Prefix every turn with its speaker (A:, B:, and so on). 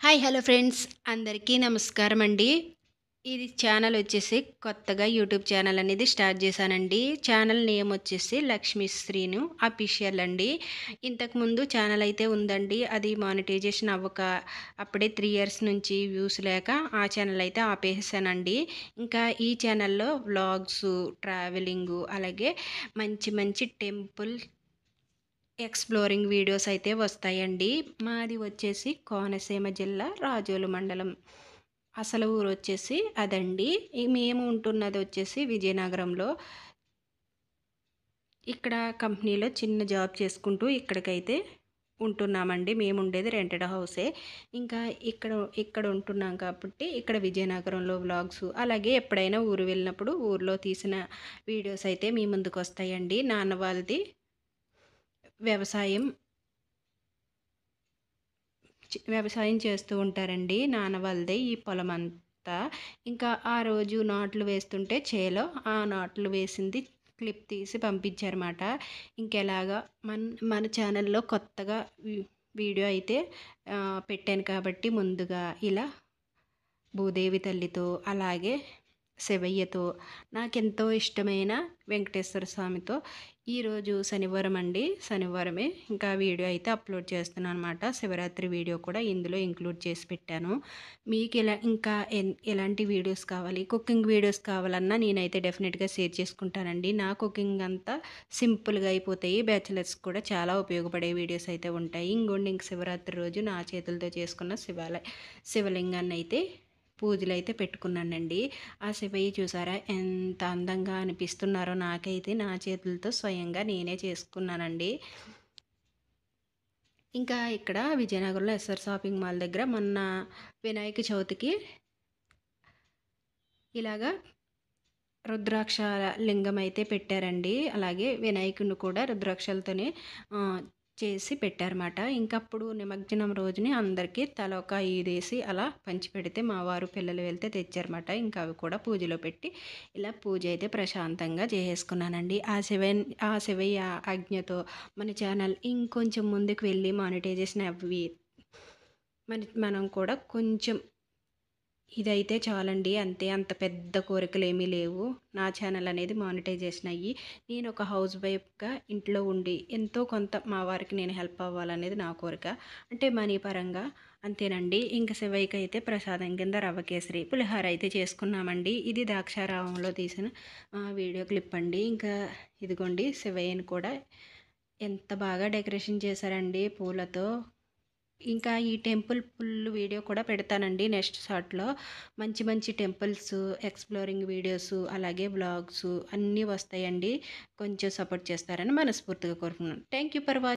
A: Hi hello friends అందరికీ నమస్కారం అండి. ఇది ఛానల్ వచ్చేసి కొత్తగా యూట్యూబ్ ఛానల్ అనేది స్టార్ట్ చేశానండి. ఛానల్ నేమ్ వచ్చేసి లక్ష్మీ శ్రీను అఫీషియల్ అండి. ఇంతకుముందు ఛానల్ అయితే ఉందండి. అది మానిటైజేషన్ అవ్వక అప్పుడే 3 ఇయర్స్ నుంచి వ్యూస్ లేక ఆ ఛానల్ అయితే ఆపేసానండి. ఇంకా ఈ ఛానల్లో వ్లాగ్స్, ట్రావెలింగు అలాగే మంచి మంచి టెంపుల్ ఎక్స్‌ప్లోరింగ్ వీడియోస్ అయితే వస్తాయండి. మాది వచ్చేసి కోనసీమ జిల్లా రాజోలు మండలం. అసలు ఊరొచ్చేసి అదండి. మేము ఉంటున్నది వచ్చేసి విజయనగరంలో. ఇక్కడ కంపెనీలో చిన్న జాబ్ చేసుకుంటూ ఇక్కడికైతే ఉంటున్నామండి. మేముండేది రెంటెడ్ హౌసే. ఇంకా ఇక్కడ ఇక్కడ ఉంటున్నాం కాబట్టి ఇక్కడ విజయనగరంలో వ్లాగ్స్ అలాగే ఎప్పుడైనా ఊరు వెళ్ళినప్పుడు ఊర్లో తీసిన వీడియోస్ అయితే మీ ముందుకొస్తాయండి. నాన్న వాళ్ళది వ్యవసాయం వ్యవసాయం చేస్తూ ఉంటారండి. నాన్న వాళ్ళదే ఈ పొలమంతా. ఇంకా ఆ రోజు నాట్లు వేస్తుంటే చేలో ఆ నాట్లు వేసింది క్లిప్ తీసి పంపించారన్నమాట. ఇంకెలాగా మన మన ఛానల్‌లో కొత్తగా వీడియో అయితే పెట్టాను కాబట్టి ముందుగా ఇలా భూదేవి తల్లితో అలాగే శివయ్యతో నాకెంతో ఇష్టమైన వెంకటేశ్వర స్వామితో ఈరోజు శనివారం అండి. శనివారమే ఇంకా వీడియో అయితే అప్లోడ్ చేస్తున్నాను అనమాట. శివరాత్రి వీడియో కూడా ఇందులో ఇంక్లూడ్ చేసి పెట్టాను. మీకు ఇలా ఇంకా ఎలాంటి వీడియోస్ కావాలి, కుకింగ్ వీడియోస్ కావాలన్నా నేనైతే డెఫినెట్గా షేర్ చేసుకుంటానండి. నా కుకింగ్ అంతా సింపుల్గా అయిపోతాయి. బ్యాచిలర్స్ కూడా చాలా ఉపయోగపడే వీడియోస్ అయితే ఉంటాయి. ఇంకోండి ఇంక శివరాత్రి రోజు నా చేతులతో చేసుకున్న శివలింగాన్ని అయితే పూజలైతే పెట్టుకున్నానండి. ఆ శివయ్య చూసారా ఎంత అందంగా అనిపిస్తున్నారో నాకైతే నా చేతులతో స్వయంగా నేనే చేసుకున్నానండి. ఇంకా ఇక్కడ విజయనగరంలో ఎస్ఆర్ షాపింగ్ మాల్ దగ్గర మొన్న వినాయక చవితికి ఇలాగా రుద్రాక్ష లింగం అయితే పెట్టారండి. అలాగే వినాయకుడిని కూడా రుద్రాక్షలతోనే చేసి పెట్టారన్నమాట. ఇంకప్పుడు నిమజ్జనం రోజుని అందరికీ తల ఒక 5 ఏసి అలా పంచిపెడితే మా వారు పిల్లలు వెళ్తే తెచ్చారన్నమాట. ఇంకా అవి కూడా పూజలో పెట్టి ఇలా పూజ అయితే ప్రశాంతంగా చేసేసుకున్నానండి. ఆ శివయ్య ఆజ్ఞతో మన ఛానల్ ఇంకొంచెం ముందుకు వెళ్ళి మానిటైజేషన్ అవి మనం కూడా కొంచెం ఇదైతే చాలండి. అంతే అంత పెద్ద కోరికలేమీ లేవు. నా ఛానల్ అనేది మానిటైజేషన్ అయ్యి నేను ఒక హౌస్ వైఫ్‌గా ఇంట్లో ఉండి ఎంతో కొంత మా వారికి నేను హెల్ప్ అవ్వాలనేది నా కోరిక. అంటే మనీ పరంగా అంతేనండి. ఇంక శివయ్యకైతే ప్రసాదం కింద రవ్వ కేసరి, పులిహోర అయితే చేసుకున్నామండి. ఇది ద్రాక్షారామంలో తీసిన వీడియో క్లిప్ అండి. ఇంకా ఇదిగోండి శివయ్యని కూడా ఎంత బాగా డెకరేషన్ చేశారండి పూలతో. ఇంకా ఈ టెంపుల్ ఫుల్ వీడియో కూడా పెడతానండి నెక్స్ట్ షార్ట్‌లో. మంచి మంచి టెంపుల్స్, ఎక్స్‌ప్లోరింగ్ వీడియోస్ అలాగే వ్లాగ్స్ అన్నీ వస్తాయండి. కొంచెం సపోర్ట్ చేస్తారని మనస్ఫూర్తిగా కోరుకుంటున్నాను. Thank you for watching.